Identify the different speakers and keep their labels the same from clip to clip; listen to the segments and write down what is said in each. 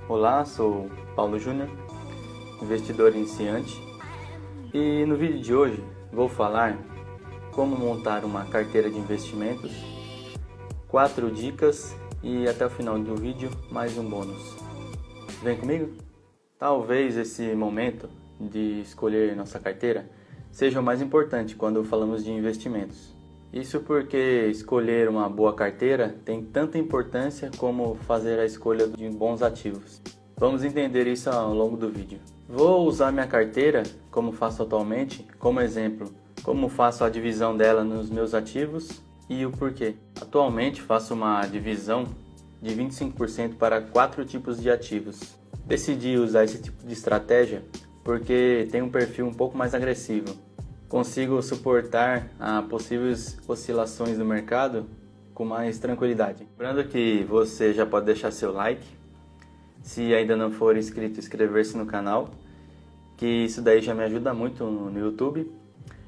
Speaker 1: Olá, sou Paulo Júnior, investidor iniciante, e no vídeo de hoje vou falar como montar uma carteira de investimentos, 4 dicas e até o final do vídeo mais um bônus. Vem comigo? Talvez esse momento de escolher nossa carteira seja o mais importante quando falamos de investimentos. Isso porque escolher uma boa carteira tem tanta importância como fazer a escolha de bons ativos. Vamos entender isso ao longo do vídeo. Vou usar minha carteira, como faço atualmente, como exemplo, como faço a divisão dela nos meus ativos e o porquê. Atualmente faço uma divisão de 25% para 4 tipos de ativos. Decidi usar esse tipo de estratégia porque tem um perfil um pouco mais agressivo. Consigo suportar a possíveis oscilações do mercado com mais tranquilidade. Lembrando que você já pode deixar seu like, se ainda não for inscrito, inscrever-se no canal, que isso daí já me ajuda muito no YouTube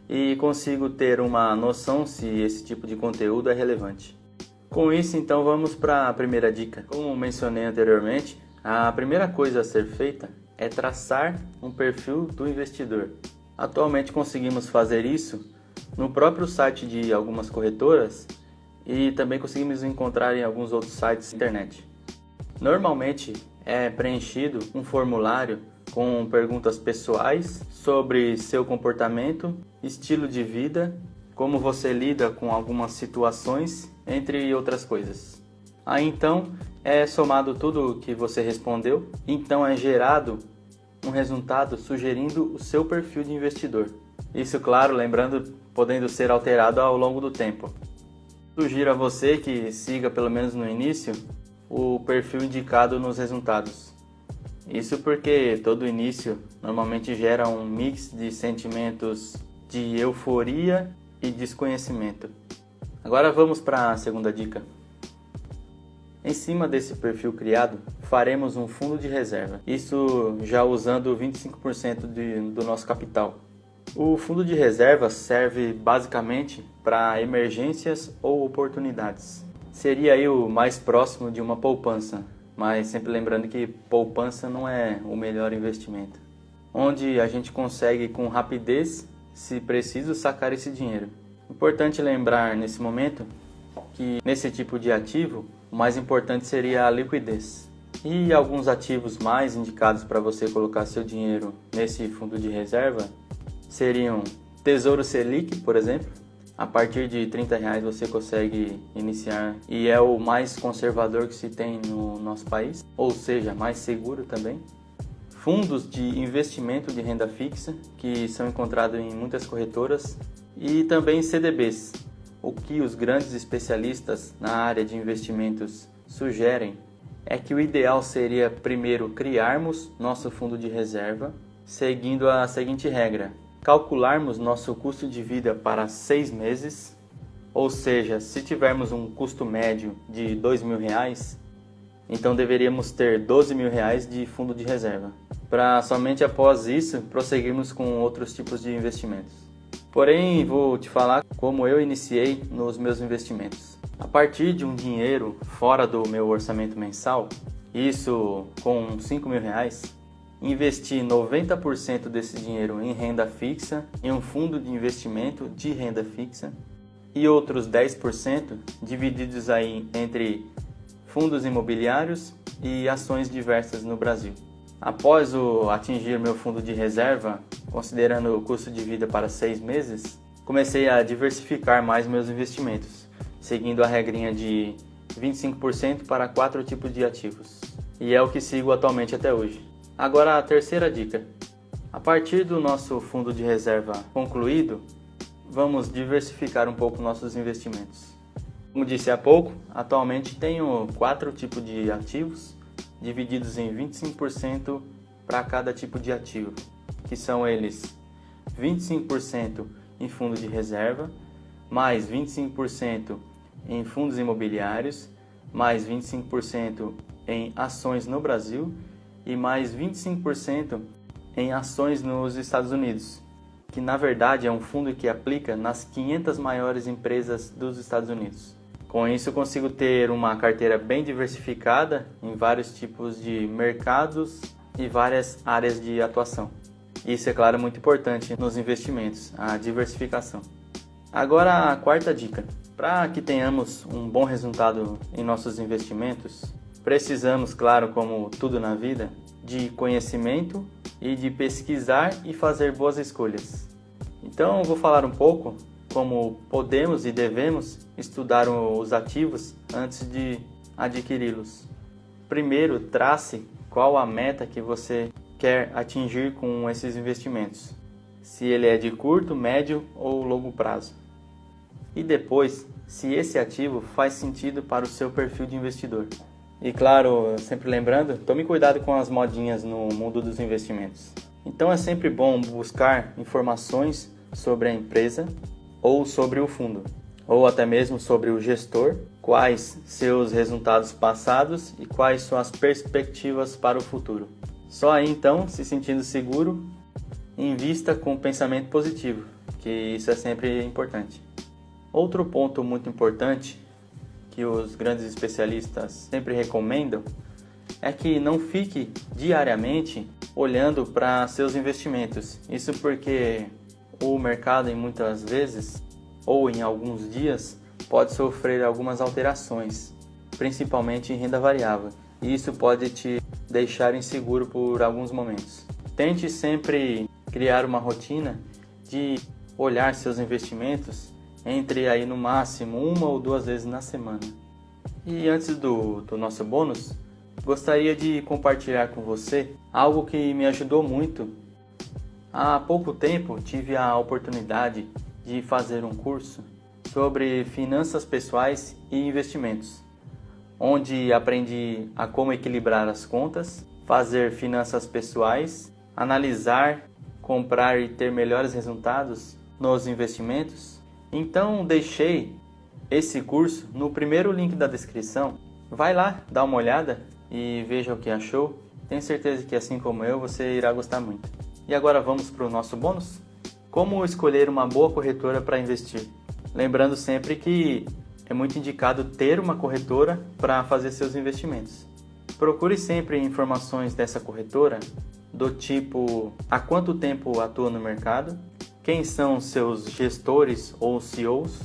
Speaker 1: e consigo ter uma noção se esse tipo de conteúdo é relevante. Com isso, então, vamos para a primeira dica. Como mencionei anteriormente, a primeira coisa a ser feita é traçar um perfil do investidor. Atualmente conseguimos fazer isso no próprio site de algumas corretoras e também conseguimos encontrar em alguns outros sites da internet. Normalmente é preenchido um formulário com perguntas pessoais sobre seu comportamento, estilo de vida, como você lida com algumas situações, entre outras coisas. Aí então é somado tudo o que você respondeu, então é gerado um resultado sugerindo o seu perfil de investidor. Isso, claro, lembrando, podendo ser alterado ao longo do tempo. Sugiro a você que siga, pelo menos no início, o perfil indicado nos resultados. Isso porque todo início normalmente gera um mix de sentimentos de euforia e desconhecimento. Agora vamos para a segunda dica. Em cima desse perfil criado, faremos um fundo de reserva, isso já usando 25% do nosso capital. O fundo de reserva serve basicamente para emergências ou oportunidades. Seria aí o mais próximo de uma poupança, mas sempre lembrando que poupança não é o melhor investimento. Onde a gente consegue com rapidez, se preciso, sacar esse dinheiro. Importante lembrar nesse momento que nesse tipo de ativo, o mais importante seria a liquidez. E alguns ativos mais indicados para você colocar seu dinheiro nesse fundo de reserva seriam Tesouro Selic, por exemplo. A partir de R$30 você consegue iniciar e é o mais conservador que se tem no nosso país, ou seja, mais seguro também. Fundos de investimento de renda fixa, que são encontrados em muitas corretoras, e também CDBs. O que os grandes especialistas na área de investimentos sugerem é que o ideal seria primeiro criarmos nosso fundo de reserva, seguindo a seguinte regra: calcularmos nosso custo de vida para 6 meses, ou seja, se tivermos um custo médio de R$2.000, então deveríamos ter R$12.000 de fundo de reserva, para somente após isso prosseguirmos com outros tipos de investimentos. Porém, vou te falar como eu iniciei nos meus investimentos. A partir de um dinheiro fora do meu orçamento mensal, isso com R$5.000, investi 90% desse dinheiro em renda fixa, em um fundo de investimento de renda fixa, e outros 10% divididos aí entre fundos imobiliários e ações diversas no Brasil. Após atingir meu fundo de reserva, considerando o custo de vida para 6 meses, comecei a diversificar mais meus investimentos, seguindo a regrinha de 25% para 4 tipos de ativos. E é o que sigo atualmente até hoje. Agora a terceira dica. A partir do nosso fundo de reserva concluído, vamos diversificar um pouco nossos investimentos. Como disse há pouco, atualmente tenho 4 tipos de ativos, divididos em 25% para cada tipo de ativo, que são eles 25% em fundo de reserva, mais 25% em fundos imobiliários, mais 25% em ações no Brasil e mais 25% em ações nos Estados Unidos, que na verdade é um fundo que aplica nas 500 maiores empresas dos Estados Unidos. Com isso, eu consigo ter uma carteira bem diversificada em vários tipos de mercados e várias áreas de atuação. Isso, é claro, muito importante nos investimentos, a diversificação. Agora, a quarta dica. Para que tenhamos um bom resultado em nossos investimentos, precisamos, claro, como tudo na vida, de conhecimento e de pesquisar e fazer boas escolhas. Então, eu vou falar um pouco como podemos e devemos estudar os ativos antes de adquiri-los. Primeiro, trace qual a meta que você quer atingir com esses investimentos, se ele é de curto, médio ou longo prazo. E depois, se esse ativo faz sentido para o seu perfil de investidor. E claro, sempre lembrando, tome cuidado com as modinhas no mundo dos investimentos. Então é sempre bom buscar informações sobre a empresa ou sobre o fundo, ou até mesmo sobre o gestor, quais seus resultados passados e quais suas perspectivas para o futuro. Só aí então, se sentindo seguro, invista com pensamento positivo, que isso é sempre importante. Outro ponto muito importante que os grandes especialistas sempre recomendam é que não fique diariamente olhando para seus investimentos. Isso porque o mercado, em muitas vezes, ou em alguns dias, pode sofrer algumas alterações, principalmente em renda variável. E isso pode te deixar inseguro por alguns momentos. Tente sempre criar uma rotina de olhar seus investimentos entre aí no máximo 1 ou 2 vezes na semana. E antes do nosso bônus, gostaria de compartilhar com você algo que me ajudou muito. Há pouco tempo tive a oportunidade de fazer um curso sobre finanças pessoais e investimentos, onde aprendi a como equilibrar as contas, fazer finanças pessoais, analisar, comprar e ter melhores resultados nos investimentos. Então deixei esse curso no primeiro link da descrição. Vai lá, dá uma olhada e veja o que achou. Tenho certeza que, assim como eu, você irá gostar muito. E agora vamos para o nosso bônus? Como escolher uma boa corretora para investir? Lembrando sempre que é muito indicado ter uma corretora para fazer seus investimentos. Procure sempre informações dessa corretora, do tipo há quanto tempo atua no mercado, quem são seus gestores ou CEOs,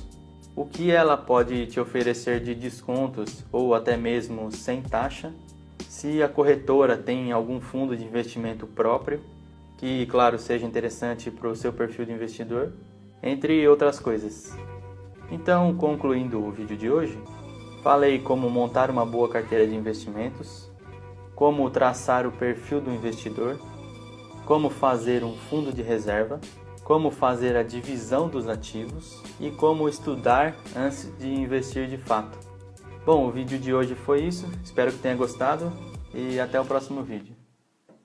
Speaker 1: o que ela pode te oferecer de descontos ou até mesmo sem taxa, se a corretora tem algum fundo de investimento próprio, que, claro, seja interessante para o seu perfil de investidor, entre outras coisas. Então, concluindo o vídeo de hoje, falei como montar uma boa carteira de investimentos, como traçar o perfil do investidor, como fazer um fundo de reserva, como fazer a divisão dos ativos e como estudar antes de investir de fato. Bom, o vídeo de hoje foi isso, espero que tenha gostado e até o próximo vídeo.